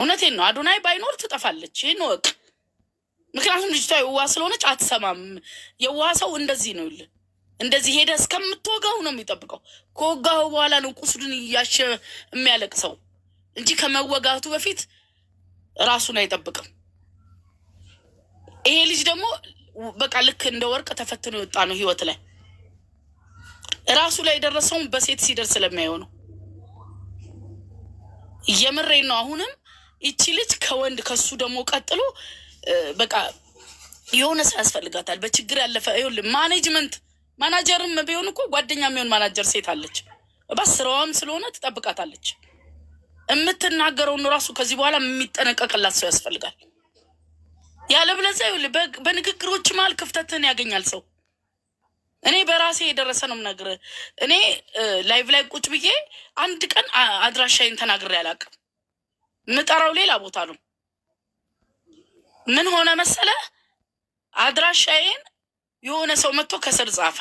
እውነቴን ነው። አዶናይ ባይኖር ትጠፋለች። ይህን ወቅ ምክንያቱም ልጅቷ የዋህ ስለሆነች አትሰማም። የዋህ ሰው እንደዚህ ነው ይል እንደዚህ ሄደ እስከምትወጋው ነው የሚጠብቀው። ከወጋው በኋላ ነው ቁስሉን እያሸ የሚያለቅሰው እንጂ ከመወጋቱ በፊት ራሱን አይጠብቅም። ይሄ ልጅ ደግሞ በቃ ልክ እንደ ወርቅ ተፈትኖ የወጣ ነው ህይወት ላይ ራሱ ላይ የደረሰውን በሴት ሲደርስ ስለሚያየው ነው። የምሬን ነው። አሁንም ይቺ ልጅ ከወንድ ከሱ ደግሞ ቀጥሎ በቃ የሆነ ሰው ያስፈልጋታል። በችግር ያለፈ ይኸውልህ ማናጀርም ቢሆን እኮ ጓደኛ የሚሆን ማናጀር ሴት አለች። በስራዋም ስለሆነ ትጠብቃታለች። የምትናገረውን ራሱ ከዚህ በኋላ የሚጠነቀቅላት ሰው ያስፈልጋል። ያለበለዚያ ይኸውልህ በንግግሮች መሀል ክፍተትን ያገኛል ሰው። እኔ በራሴ የደረሰ ነው የምነግርህ። እኔ ላይቭ ላይ ቁጭ ብዬ አንድ ቀን አድራሻዬን ተናግሬ አላውቅም። የምጠራው ሌላ ቦታ ነው። ምን ሆነ መሰለ፣ አድራሻዬን የሆነ ሰው መጥቶ ከስር ጻፈ።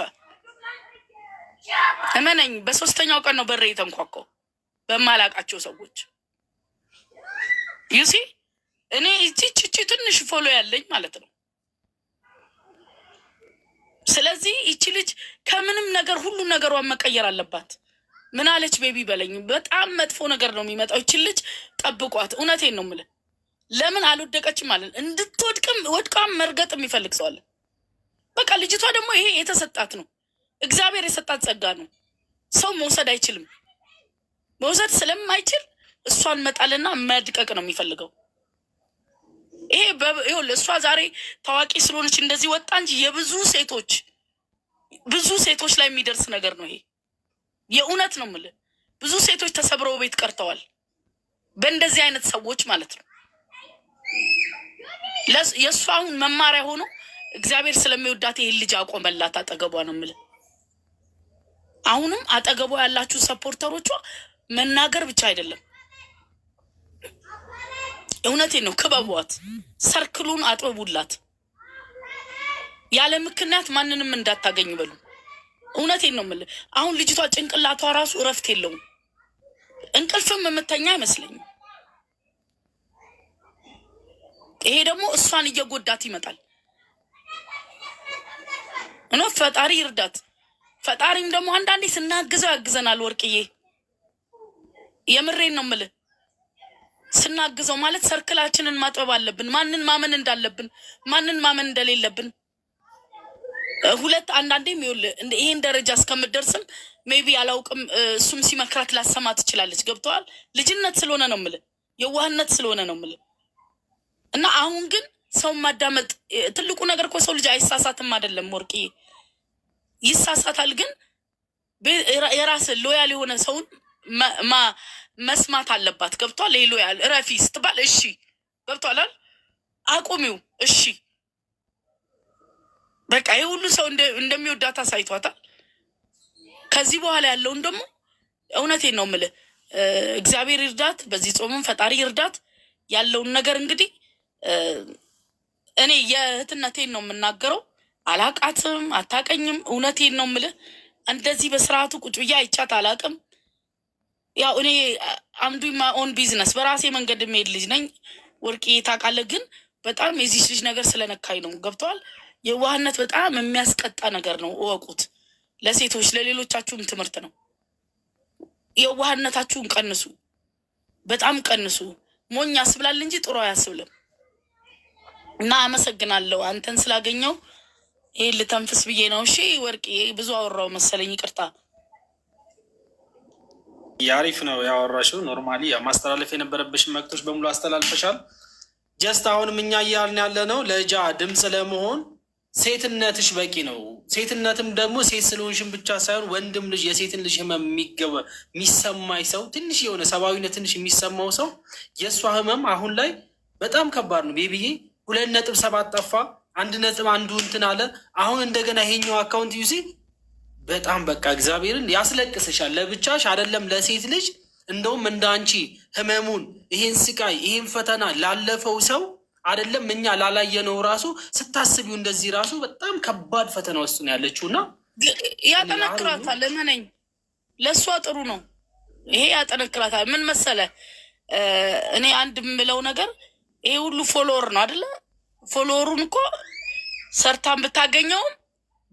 እመነኝ፣ በሶስተኛው ቀን ነው በሬ የተንኳኳው በማላቃቸው ሰዎች። ዩሲ እኔ እቺ ትንሽ ፎሎ ያለኝ ማለት ነው። ስለዚህ ይቺ ልጅ ከምንም ነገር ሁሉ ነገሯን መቀየር አለባት። ምን አለች ቤቢ በለኝ። በጣም መጥፎ ነገር ነው የሚመጣው። ይቺ ልጅ ጠብቋት። እውነቴን ነው የምልህ። ለምን አልወደቀችም ማለት እንድትወድቅም ወድቃም መርገጥ የሚፈልግ ሰው አለ። በቃ ልጅቷ ደግሞ ይሄ የተሰጣት ነው፣ እግዚአብሔር የሰጣት ጸጋ ነው። ሰው መውሰድ አይችልም። መውሰድ ስለማይችል እሷን መጣልና መድቀቅ ነው የሚፈልገው። ይሄ እሷ ዛሬ ታዋቂ ስለሆነች እንደዚህ ወጣ እንጂ ብዙ ሴቶች ላይ የሚደርስ ነገር ነው ይሄ። የእውነት ነው የምልህ። ብዙ ሴቶች ተሰብረው ቤት ቀርተዋል በእንደዚህ አይነት ሰዎች ማለት ነው። የእሷ አሁን መማሪያ ሆኖ እግዚአብሔር ስለሚወዳት ይሄን ልጅ አቆመላት አጠገቧ ነው የምልህ። አሁንም አጠገቧ ያላችሁ ሰፖርተሮቿ መናገር ብቻ አይደለም፣ እውነቴን ነው፣ ክበቧት፣ ሰርክሉን አጥበቡላት። ያለ ምክንያት ማንንም እንዳታገኝ በሉ። እውነቴን ነው የምልህ። አሁን ልጅቷ ጭንቅላቷ ራሱ እረፍት የለውም። እንቅልፍም የምተኛ አይመስለኝም። ይሄ ደግሞ እሷን እየጎዳት ይመጣል። እና ፈጣሪ ይርዳት። ፈጣሪም ደግሞ አንዳንዴ ስናግዘው ያግዘናል። ወርቅዬ የምሬን ነው የምልህ። ስናግዘው ማለት ሰርክላችንን ማጥበብ አለብን። ማንን ማመን እንዳለብን፣ ማንን ማመን እንደሌለብን። ሁለት አንዳንዴም ይኸውልህ ይሄን ደረጃ እስከምትደርስም ሜቢ አላውቅም፣ እሱም ሲመክራት ላሰማ ትችላለች። ገብተዋል። ልጅነት ስለሆነ ነው የምልህ፣ የዋህነት ስለሆነ ነው የምልህ። እና አሁን ግን ሰው ማዳመጥ ትልቁ ነገር እኮ ሰው ልጅ አይሳሳትም አይደለም ወርቅዬ፣ ይሳሳታል። ግን የራስ ሎያል የሆነ ሰውን መስማት አለባት። ገብቷል። ሎያል ረፊ ስትባል እሺ፣ ገብቷል። አቁሚው እሺ፣ በቃ ይህ ሁሉ ሰው እንደሚወዳት አሳይቷታል። ከዚህ በኋላ ያለውን ደግሞ እውነቴን ነው የምልህ፣ እግዚአብሔር ይርዳት። በዚህ ጾምም ፈጣሪ ይርዳት። ያለውን ነገር እንግዲህ እኔ የእህትነቴን ነው የምናገረው። አላቃትም፣ አታቀኝም። እውነቴን ነው የምልህ። እንደዚህ በስርዓቱ ቁጭ ብዬ አይቻት አላቅም። ያው እኔ አምዱ ኦን ቢዝነስ በራሴ መንገድ የሚሄድ ልጅ ነኝ ወርቅዬ፣ ታውቃለህ። ግን በጣም የዚህ ልጅ ነገር ስለነካኝ ነው። ገብተዋል። የዋህነት በጣም የሚያስቀጣ ነገር ነው። እወቁት። ለሴቶች ለሌሎቻችሁም ትምህርት ነው። የዋህነታችሁን ቀንሱ፣ በጣም ቀንሱ። ሞኝ ያስብላል እንጂ ጥሩ አያስብልም። እና አመሰግናለሁ አንተን ስላገኘው። ይሄን ልተንፍስ ብዬ ነው። እሺ ወርቅዬ፣ ብዙ አወራው መሰለኝ፣ ይቅርታ። ያሪፍ ነው ያወራሽው። ኖርማሊ ማስተላለፍ የነበረብሽን መልዕክቶች በሙሉ አስተላልፈሻል። ጀስት አሁንም እኛ እያልን ያለ ነው ለጃ ድምፅ ለመሆን ሴትነትሽ በቂ ነው። ሴትነትም ደግሞ ሴት ስለሆንሽም ብቻ ሳይሆን ወንድም ልጅ የሴትን ልጅ ህመም የሚሰማኝ ሰው ትንሽ የሆነ ሰብአዊነት ትንሽ የሚሰማው ሰው የእሷ ህመም አሁን ላይ በጣም ከባድ ነው። ቤቢዬ 2.7 ጠፋ፣ 1.1 እንትን አለ። አሁን እንደገና ይሄኛው አካውንት ዩሲ በጣም በቃ እግዚአብሔርን ያስለቅስሻል። ለብቻሽ አይደለም ለሴት ልጅ እንደውም እንደ አንቺ ህመሙን ይሄን ስቃይ ይሄን ፈተና ላለፈው ሰው አይደለም እኛ ላላየነው ራሱ ስታስቢው እንደዚህ ራሱ በጣም ከባድ ፈተና ውስጥ ነው ያለችው እና ያጠነክራታል። ለመነኝ ለእሷ ጥሩ ነው ይሄ ያጠነክራታል። ምን መሰለ እኔ አንድ የምለው ነገር ይሄ ሁሉ ፎሎወር ነው አይደለ? ፎሎወሩን እኮ ሰርታን ብታገኘውም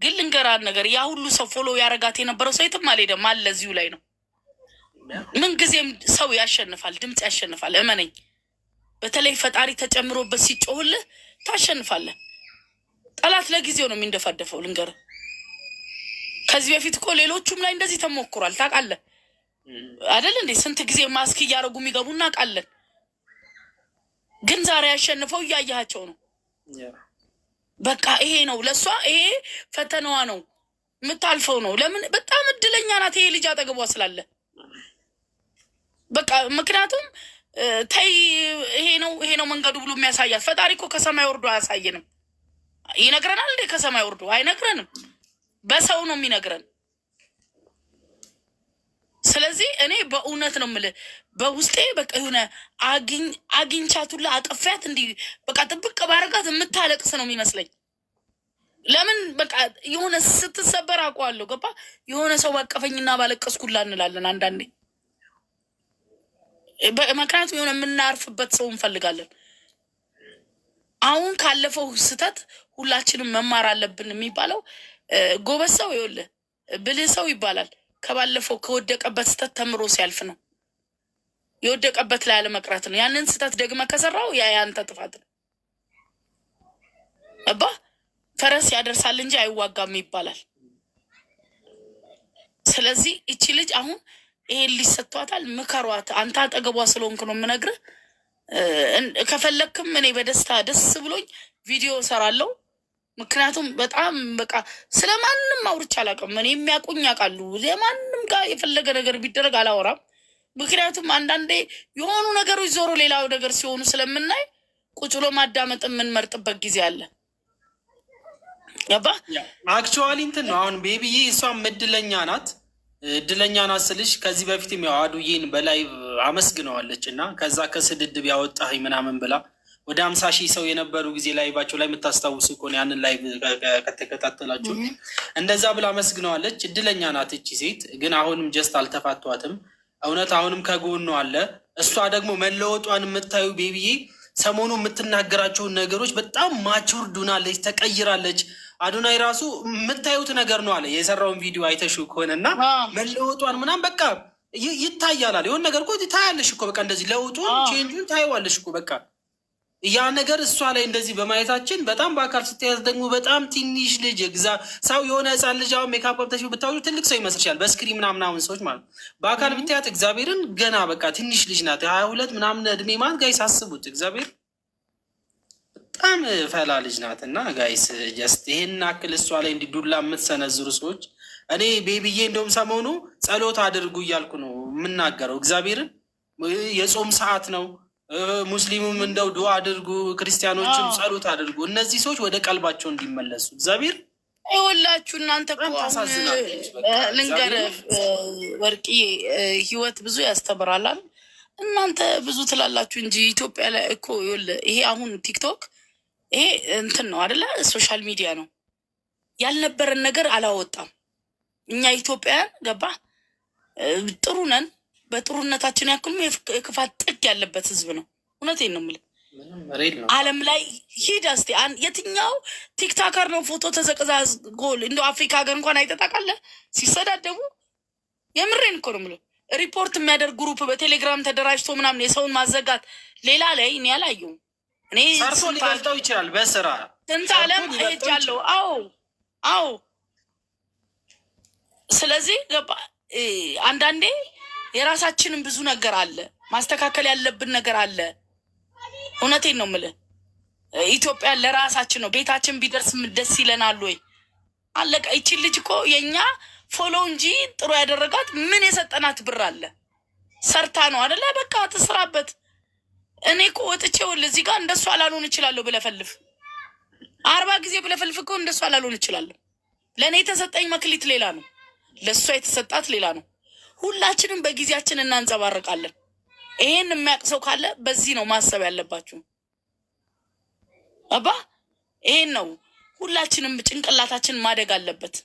ግን ልንገራን ነገር ያ ሁሉ ሰው ፎሎ ያረጋት የነበረው ሰው የትም አልሄደም አለ እዚሁ ላይ ነው። ምን ጊዜም ሰው ያሸንፋል፣ ድምፅ ያሸንፋል። እመነኝ። በተለይ ፈጣሪ ተጨምሮበት ሲጮህልህ ታሸንፋለህ። ጠላት ለጊዜው ነው የሚንደፋደፈው። ልንገር ከዚህ በፊት እኮ ሌሎቹም ላይ እንደዚህ ተሞክሯል። ታውቃለህ አይደል እንዴ? ስንት ጊዜ ማስክ እያደረጉ የሚገቡ እናውቃለን። ግን ዛሬ ያሸንፈው እያያቸው ነው። በቃ ይሄ ነው ለሷ፣ ይሄ ፈተናዋ ነው፣ የምታልፈው ነው። ለምን በጣም እድለኛ ናት ይሄ ልጅ አጠገቧ ስላለ። በቃ ምክንያቱም ተይ ይሄ ነው መንገዱ ብሎ የሚያሳያት ፈጣሪ እኮ ከሰማይ ወርዶ አያሳየንም። ይነግረናል እንዴ? ከሰማይ ወርዶ አይነግረንም፣ በሰው ነው የሚነግረን። ስለዚህ እኔ በእውነት ነው የምልህ በውስጤ በቃ የሆነ አግኝቻቱላ አቀፊያት እንዲህ በቃ ጥብቅ ባረጋት የምታለቅስ ነው የሚመስለኝ። ለምን በቃ የሆነ ስትሰበር አውቀዋለሁ። ገባ? የሆነ ሰው ባቀፈኝና ባለቀስኩላ እንላለን አንዳንዴ። ምክንያቱም የሆነ የምናርፍበት ሰው እንፈልጋለን። አሁን ካለፈው ስህተት ሁላችንም መማር አለብን የሚባለው ጎበዝ ሰው ይኸውልህ ብልህ ሰው ይባላል ከባለፈው ከወደቀበት ስህተት ተምሮ ሲያልፍ ነው። የወደቀበት ላይ አለመቅረት ነው። ያንን ስህተት ደግመ ከሰራው ያንተ ጥፋት ነው። አባ ፈረስ ያደርሳል እንጂ አይዋጋም ይባላል። ስለዚህ እቺ ልጅ አሁን ይሄን ልጅ ሰጥቷታል፣ ምከሯት። አንተ አጠገቧ ስለሆንክ ነው የምነግርህ። ከፈለክም እኔ በደስታ ደስ ብሎኝ ቪዲዮ እሰራለሁ። ምክንያቱም በጣም በቃ ስለማንም አውርቼ አላውቅም። እኔ የሚያውቁኝ ያውቃሉ። ለማንም ጋር የፈለገ ነገር ቢደረግ አላወራም። ምክንያቱም አንዳንዴ የሆኑ ነገሮች ዞሮ ሌላው ነገር ሲሆኑ ስለምናይ ቁጭ ብሎ ማዳመጥ የምንመርጥበት ጊዜ አለ። ገባ? አክቹዋሊ እንትን ነው አሁን ቤቢዬ እሷም እድለኛ ናት። እድለኛ ናት ስልሽ ከዚህ በፊትም ያው አዱዬን በላይቭ አመስግነዋለች እና ከዛ ከስድድብ ያወጣኝ ምናምን ብላ ወደ 50 ሺህ ሰው የነበሩ ጊዜ ላይቫቸው ላይ የምታስታውሱ ከሆነ ያንን ላይቭ ከተከታተላችሁ እንደዛ ብላ አመስግነዋለች። እድለኛ ናት እቺ ሴት። ግን አሁንም ጀስት አልተፋቷትም። እውነት አሁንም ከጎኗ አለ። እሷ ደግሞ መለወጧን የምታዩ ቤቢዬ ሰሞኑ የምትናገራቸውን ነገሮች በጣም ማቹርድ ሆናለች፣ ተቀይራለች። አዶናይ ራሱ የምታዩት ነገር ነው አለ የሰራውን ቪዲዮ አይተሽው ከሆነ እና መለወጧን ምናምን በቃ ይታያላል። የሆነ ነገር እኮ ታያለሽ እኮ በቃ እንደዚህ ለውጡን ቼንጁን ታይዋለሽ እኮ በቃ ያ ነገር እሷ ላይ እንደዚህ በማየታችን በጣም በአካል ስትያዝ ደግሞ በጣም ትንሽ ልጅ ሰው የሆነ ህፃን ልጅ አሁን ሜካፕ አብተሽ ብታወጪው ትልቅ ሰው ይመስልሻል በስክሪን ምናምን ሰዎች ማለት በአካል ብታያት እግዚአብሔርን ገና በቃ ትንሽ ልጅ ናት። 22 ምናምን እድሜ ማለት ጋይስ አስቡት። እግዚአብሔር በጣም ፈላ ልጅ ናት። እና ጋይስ ጀስት ይሄን አክል እሷ ላይ እንዲዱላ የምትሰነዝሩ ሰዎች እኔ ቤቢዬ እንደውም ሰሞኑ ጸሎት አድርጉ እያልኩ ነው የምናገረው። እግዚአብሔርን የጾም ሰዓት ነው። ሙስሊሙም እንደው ዱዓ አድርጉ፣ ክርስቲያኖችም ጸሎት አድርጉ። እነዚህ ሰዎች ወደ ቀልባቸው እንዲመለሱ እግዚአብሔር ይወላችሁ። እናንተ ልንገርህ ወርቂ ህይወት ብዙ ያስተምራላል። እናንተ ብዙ ትላላችሁ እንጂ ኢትዮጵያ ላይ እኮ ይኸውልህ ይሄ አሁን ቲክቶክ ይሄ እንትን ነው አይደለ? ሶሻል ሚዲያ ነው። ያልነበረን ነገር አላወጣም። እኛ ኢትዮጵያውያን ገባ ጥሩ ነን። በጥሩነታችን ያክልም የክፋት ጥግ ያለበት ህዝብ ነው። እውነቴን ነው የምልህ። ዓለም ላይ ሂድ እስኪ የትኛው ቲክታከር ነው ፎቶ ተዘቅዝቆ እንደው አፍሪካ ሀገር እንኳን አይተጣቃለህ ሲሰዳደቡ? የምሬን እኮ ነው የምልህ። ሪፖርት የሚያደርግ ግሩፕ በቴሌግራም ተደራጅቶ ምናምን የሰውን ማዘጋት ሌላ ላይ እኔ አላየሁም። እኔ ሰርቶ ሊበልጠው ይችላል በስራ ስንት ዓለም ሄጃለሁ። አዎ። ስለዚህ ገባ አንዳንዴ የራሳችንን ብዙ ነገር አለ፣ ማስተካከል ያለብን ነገር አለ። እውነቴን ነው የምልህ። ኢትዮጵያ ለራሳችን ነው። ቤታችን ቢደርስ ደስ ይለናል ወይ? አለቀ። ይቺን ልጅ እኮ የእኛ ፎሎ እንጂ ጥሩ ያደረጋት ምን የሰጠናት ብር አለ? ሰርታ ነው አደለ? በቃ ትስራበት። እኔ እኮ ወጥቼ ወልህ እዚህ ጋር እንደሱ አላልሆን እችላለሁ ብለፈልፍ 40 ጊዜ ብለፈልፍ እኮ እንደሱ አላልሆን እችላለሁ። ለእኔ የተሰጠኝ መክሊት ሌላ ነው፣ ለእሷ የተሰጣት ሌላ ነው። ሁላችንም በጊዜያችን እናንጸባርቃለን። ይሄን የሚያውቅ ሰው ካለ በዚህ ነው ማሰብ ያለባችሁ። አባ ይሄን ነው ሁላችንም ጭንቅላታችን ማደግ አለበት።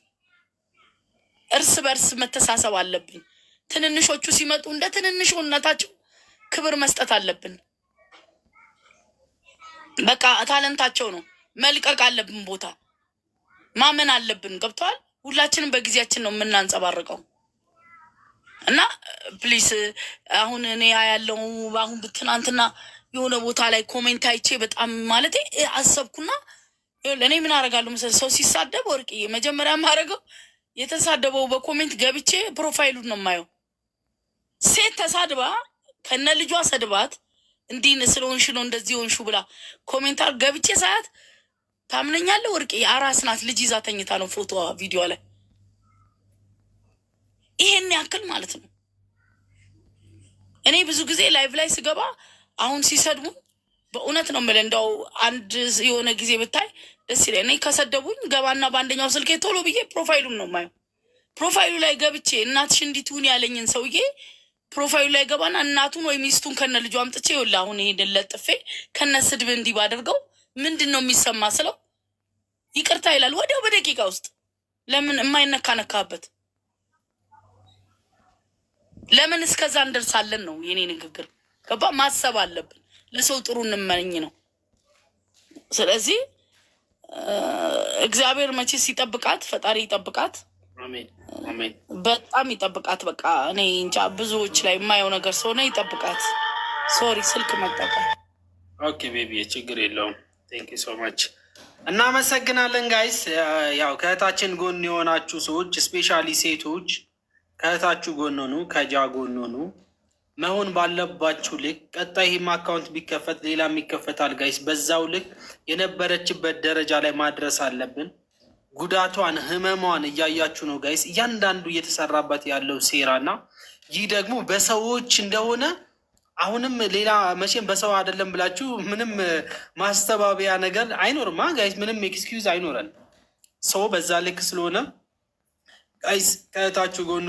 እርስ በርስ መተሳሰብ አለብን። ትንንሾቹ ሲመጡ እንደ ትንንሾነታቸው ክብር መስጠት አለብን። በቃ ታለንታቸው ነው፣ መልቀቅ አለብን፣ ቦታ ማመን አለብን። ገብተዋል። ሁላችንም በጊዜያችን ነው የምናንጸባርቀው እና ፕሊስ አሁን እኔ ያለው አሁን ትናንትና የሆነ ቦታ ላይ ኮሜንት አይቼ በጣም ማለት አሰብኩና ለእኔ ምን አደርጋለሁ መሰለህ ሰው ሲሳደብ ወርቅዬ መጀመሪያ ማድረገው የተሳደበው በኮሜንት ገብቼ ፕሮፋይሉን ነው የማየው። ሴት ተሳድባ ከነ ልጇ ሰድባት እንዲህ ስለሆንሽ ነው እንደዚህ ሆንሹ ብላ ኮሜንታር ገብቼ ሳያት ታምነኛለህ ወርቅዬ አራስ ናት፣ ልጅ ይዛ ተኝታ ነው ፎቶዋ ቪዲዮ ላይ። ይሄን ያክል ማለት ነው። እኔ ብዙ ጊዜ ላይቭ ላይ ስገባ አሁን ሲሰድቡ በእውነት ነው የምልህ እንደው አንድ የሆነ ጊዜ ብታይ ደስ ይለኝ። እኔ ከሰደቡኝ ገባና በአንደኛው ስልኬ ቶሎ ብዬ ፕሮፋይሉን ነው የማየው። ፕሮፋይሉ ላይ ገብቼ እናትሽ እንዲትሁን ያለኝን ሰውዬ ፕሮፋይሉ ላይ ገባና እናቱን ወይ ሚስቱን ከነ ልጁ አምጥቼ ይኸውልህ አሁን ይሄን ለጥፌ ከነ ስድብ እንዲህ ባደርገው ምንድን ነው የሚሰማ ስለው ይቅርታ ይላል ወዲያው በደቂቃ ውስጥ። ለምን የማይነካ ነካበት? ለምን እስከዛ እንደርሳለን ነው የኔ ንግግር። ገባ? ማሰብ አለብን። ለሰው ጥሩ እንመኝ ነው። ስለዚህ እግዚአብሔር መቼስ ይጠብቃት፣ ፈጣሪ ይጠብቃት፣ በጣም ይጠብቃት። በቃ እኔ እንጃ ብዙዎች ላይ የማየው ነገር ስለሆነ ይጠብቃት። ሶሪ ስልክ መጠቀም። ኦኬ ቤቢ ችግር የለውም። ቴንክ ዩ ሶ ማች እናመሰግናለን ጋይስ። ያው ከእህታችን ጎን የሆናችሁ ሰዎች ስፔሻሊ ሴቶች ከእህታችሁ ጎን ሆኑ፣ ከጃ ጎን ሆኑ። መሆን ባለባችሁ ልክ ቀጣይ ይህም አካውንት ቢከፈት ሌላም ይከፈታል ጋይስ። በዛው ልክ የነበረችበት ደረጃ ላይ ማድረስ አለብን። ጉዳቷን ህመሟን እያያችሁ ነው ጋይስ፣ እያንዳንዱ እየተሰራበት ያለው ሴራና ይህ ደግሞ በሰዎች እንደሆነ አሁንም ሌላ መቼም በሰው አይደለም ብላችሁ ምንም ማስተባበያ ነገር አይኖርም ጋይስ። ምንም ኤክስኪውዝ አይኖረን። ሰው በዛ ልክ ስለሆነ ጋይስ ከእህታችሁ ጎኑ